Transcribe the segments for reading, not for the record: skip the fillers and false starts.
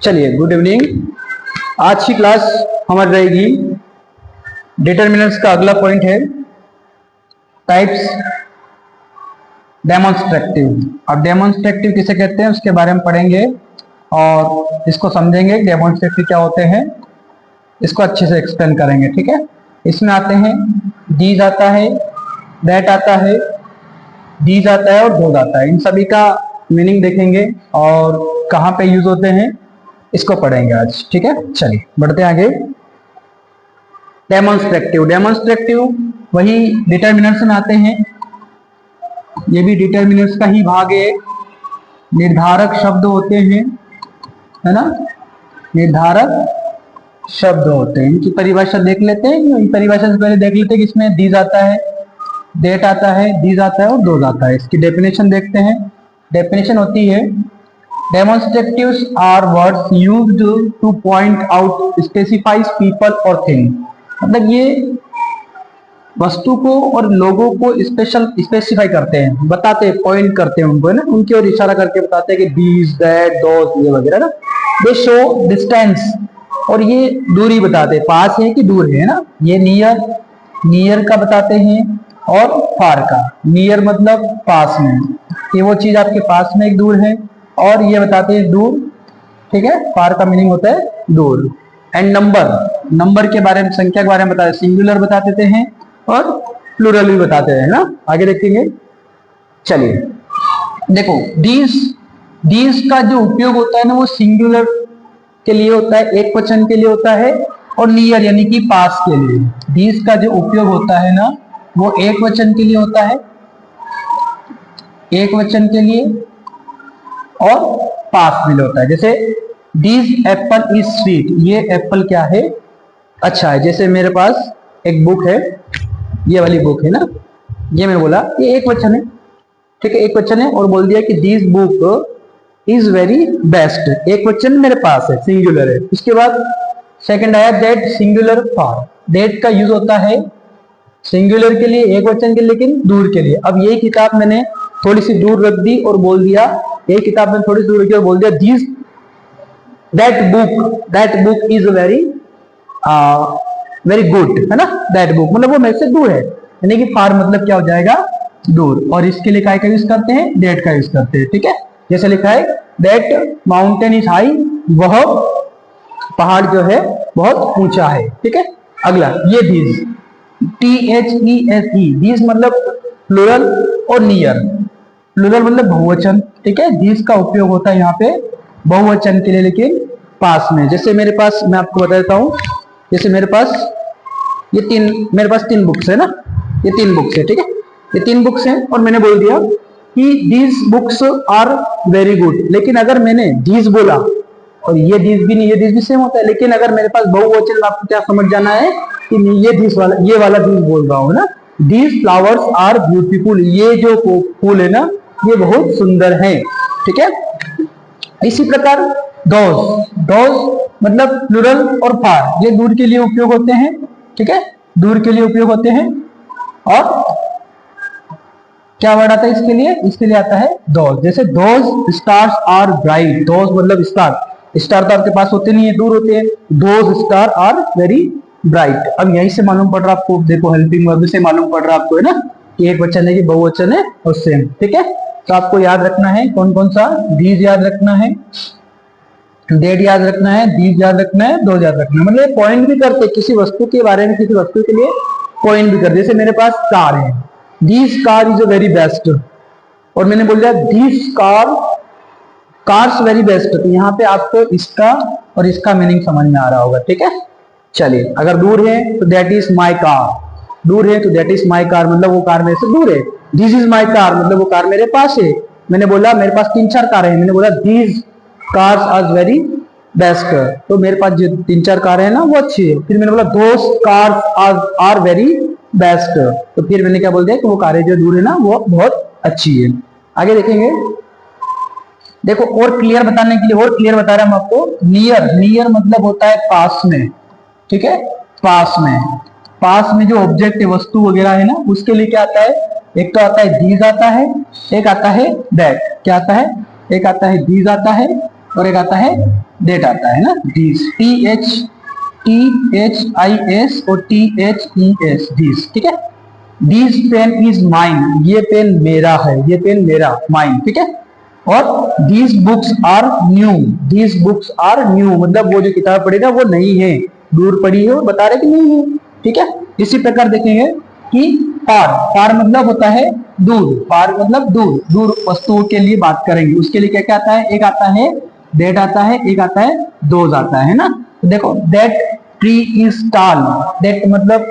चलिए, good evening. आज की क्लास हमारी रहेगी डिटरमिनेंट्स का अगला पॉइंट है टाइप्स डेमोन्स्ट्रेटिव। अब डेमोन्स्ट्रेटिव किसे कहते हैं उसके बारे में पढ़ेंगे और इसको समझेंगे। डेमोन्स्ट्रेटिव क्या होते हैं इसको अच्छे से एक्सप्लेन करेंगे, ठीक है। इसमें आते हैं दीज आता है, दैट आता है, दीज आता है और दोज आता है। इन सभी का मीनिंग देखेंगे और कहाँ पे यूज होते हैं इसको पढ़ेंगे आज, ठीक है। चलिए बढ़ते हैं आगे। डेमोन्स्ट्रेटिव, डेमोन्स्ट्रेटिव वही डिटरमिनेंट्स में आते हैं। ये भी डिटरमिनेंट्स का ही भाग है। निर्धारक शब्द होते हैं, है ना, निर्धारक शब्द होते हैं। इनकी परिभाषा देख लेते हैं। इन परिभाषा से पहले देख लेते हैं कि इसमें दीज आता है, डेट आता है, दीज आता है और दोज आता है। इसकी डेफिनेशन देखते हैं। डेफिनेशन होती है demonstratives are words used to point out specifies people or thing। मतलब ये वस्तु को और लोगों को स्पेसिफाई करते हैं, बताते हैं, पॉइंट करते हैं उनको, है ना, उनकी ओर इशारा करके बताते हैं कि दीज, दैट, दोज, ये वगैरह ना। दे शो डिस्टेंस, और ये दूरी बताते हैं, पास है कि दूर है ना। ये नियर, नियर का बताते हैं और फार का। नियर मतलब पास में, कि वो चीज आपके पास में एक दूर है, और ये बताते हैं दूर, ठीक है। फार का मीनिंग होता है दूर। एंड नंबर, नंबर के बारे में, संख्या के बारे में बताते हैं। सिंगुलर बता देते हैं और प्लूरल भी बताते हैं ना। आगे देखेंगे। चलिए देखो, दीज का जो उपयोग होता है ना वो सिंगुलर के लिए होता है, एक वचन के लिए होता है, और नियर यानी कि पास के लिए। दीज का जो उपयोग होता है ना वो एक वचन के लिए होता है, एक वचन के लिए, और पास भी होता है। जैसे दिस एप्पल इज स्वीट, ये एप्पल क्या है, अच्छा है। जैसे मेरे पास एक बुक है, ये वाली बुक है ना, ये मैंने बोला ये एक वचन है, ठीक है, एक वचन है, और बोल दिया कि this book is very best, एक वचन मेरे पास है, सिंगुलर है। उसके बाद सेकंड आया दैट, सिंगुलर फॉर। दैट का यूज होता है सिंगुलर के लिए, एक वचन के लिए, लेकिन दूर के लिए। अब ये किताब मैंने थोड़ी सी दूर रख दी और बोल दिया, एक किताब में थोड़ी सी दूर रखी और बोल दिया this that book is very very good, है ना। दैट बुक मतलब वो मेरे से दूर है, यानी कि फार मतलब क्या हो जाएगा, दूर। और इसके लिए काय का यूज करते हैं, दैट का यूज करते हैं, ठीक है। जैसे लिखा है दैट माउंटेन इज हाई, वह पहाड़ जो है बहुत ऊंचा है, ठीक है। अगला ये दीज, THESE, दीज मतलब प्लूरल और नियर। प्लूरल मतलब बहुवचन, ठीक है। दीज का उपयोग होता है यहाँ पे बहुवचन के लिए, लेकिन पास में। जैसे मेरे पास, मैं आपको बता देता हूँ, जैसे मेरे पास तीन बुक्स है ना, ये तीन बुक्स है, ठीक है। ये तीन बुक्स हैं और मैंने बोल दिया कि these books are very good. लेकिन अगर मैंने दीज बोला और ये दीज भी नहीं, ये दीज भी सेम होता है, लेकिन अगर मेरे पास बहुवचन, आपको क्या समझ जाना है कि ये दीज वाला, ये वाला दीज बोल रहा हूँ ना। दीज फ्लावर्स आर ब्यूटीफुल, ये जो फूल है ना ये बहुत सुंदर है, ठीक है। इसी प्रकार दोज मतलब प्लूरल और फार, ये दूर के लिए उपयोग होते हैं, ठीक है, दूर के लिए उपयोग होते हैं। और क्या वर्ड आता है इसके लिए, इसके लिए आता है दोज। जैसे those stars are bright, those मतलब स्टार, स्टार तो आपके पास होते नहीं है, दूर होते हैं। Those star are very bright. अब यहीं से मालूम पड़ रहा है आपको, देखो हेल्पिंग वर्ब से मालूम पड़ रहा है आपको, है ना, कि एक वचन है कि बहुवचन है और सेम, ठीक है। तो आपको याद रखना है कौन कौन सा, दीज याद रखना है, डेट याद रखना है, दीज याद रखना है, दोज याद रखना है। मतलब पॉइंट भी करते किसी वस्तु के बारे में, किसी वस्तु के लिए पॉइंट भी करते। जैसे मेरे पास कार है, this car is a very best, और मैंने बोल दिया दिस कार्स वेरी बेस्ट। तो यहाँ पे आपको इसका और इसका मीनिंग समझ में आ रहा होगा, ठीक है। चलिए, अगर दूर है तो दैट इज माई कार, दूर है तो दैट इज माई कार मतलब वो कार मेरे से दूर है। दिस इज माई कार मतलब वो कार मेरे पास है। मैंने बोला मेरे पास 3-4 कार है, मैंने बोला these cars are very best, तो मेरे पास जो 3-4 कार है ना वो अच्छी है। फिर मैंने बोला दोस कार्स आर वेरी बेस्ट, तो फिर मैंने क्या बोल दिया कि वो कारें जो दूर है ना वो बहुत अच्छी है। आगे देखेंगे। देखो और क्लियर बताने के लिए, और क्लियर बता रहे हैं हम आपको। नियर, नियर मतलब होता है पास में, ठीक है, पास में। पास में जो ऑब्जेक्ट है, वस्तु वगैरह है ना, उसके लिए क्या आता है, एक तो आता है दीज आता है, एक आता है दैट। क्या आता है, एक आता है दीज आता है और एक आता है डेट आता है ना, these, THIS और THES, these, ठीक है। This पेन इज माइन, ये पेन मेरा है, ये पेन मेरा, माइन, ठीक है। और these books are new, these books are new, मतलब वो जो किताब पढ़ी ना वो नहीं है, दूर पड़ी है और बता रहे कि नहीं है, ठीक है। इसी प्रकार देखेंगे कि फार, फार मतलब होता है दूर, फार मतलब दूर, दूर वस्तुओं के लिए बात करेंगे, उसके लिए क्या क्या आता है, एक आता है दैट आता है, एक आता है दोज आता है ना। तो देखो that tree is tall, that मतलब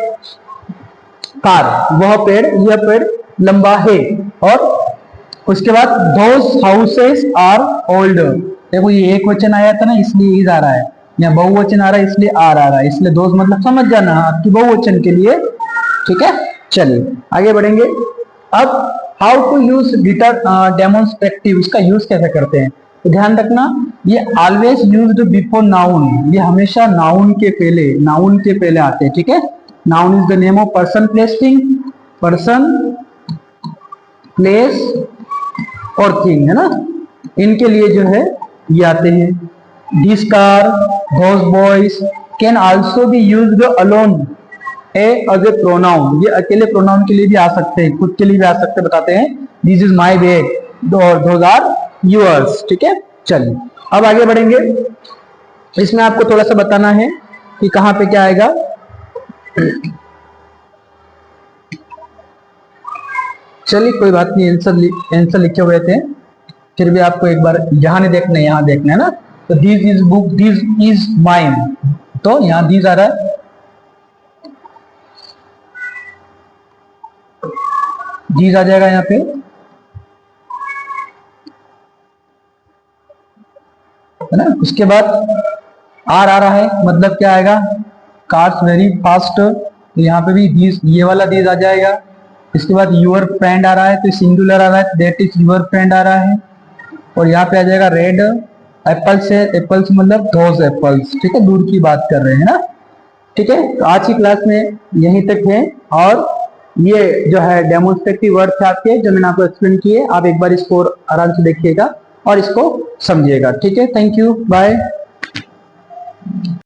कार, वह पेड़, यह पेड़ लंबा है। और उसके बाद दोज हाउसेस आर ओल्ड, देखो ये एक वचन आया था ना इसलिए इज आ रहा है, यहाँ बहुवचन आ रहा है इसलिए आर आ रहा है, इसलिए दोज मतलब समझ जाना आपकी बहुवचन के लिए, ठीक है। चलिए आगे बढ़ेंगे। अब हाउ टू यूज डेमोन्स्ट्रेटिव, इसका यूज कैसे करते हैं, तो ध्यान रखना ये ऑलवेज यूज्ड बिफोर नाउन, ये हमेशा नाउन के पहले आते हैं, ठीक है। Noun is the name of person, place, thing, person, place और थिंग, है ना, इनके लिए जो है ये आते हैं। This car, those boys can also be used alone as a pronoun, ये अकेले प्रोनाउन के लिए भी आ सकते हैं, खुद के लिए भी आ सकते हैं, बताते हैं this is my bag, those are yours, ठीक है। चलिए अब आगे बढ़ेंगे। इसमें आपको थोड़ा सा बताना है कि कहां पे क्या आएगा। चलिए कोई बात नहीं, आंसर लिखे हुए थे, फिर भी आपको एक बार यहाँ नहीं देखना है, यहाँ देखना है ना। तो this is book, this is mine, तो यहाँ दिस आ रहा है, दिस आ जाएगा यहाँ पे, है ना। उसके बाद आर आ रहा है, मतलब क्या आएगा, कार्स वेरी फास्ट, तो यहाँ पे भी दिस, ये वाला दिस आ जाएगा। इसके बाद यूर फ्रेंड आ रहा है, तो सिंगुलर आ रहा है, दैट इज यूर फ्रेंड आ रहा है। और यहाँ पे आ जाएगा रेड एप्पल्स है, एप्पल्स मतलब दोज एप्पल्स, ठीक है, दूर की बात कर रहे हैं ना, ठीक है। तो आज की क्लास में यहीं तक है, और ये जो है डेमोन्स्ट्रेटिव वर्ड थे आपके, जो मैंने आपको एक्सप्लेन किए, आप एक बार इसको आराम से देखिएगा और इसको समझिएगा, ठीक है। Thank you, bye.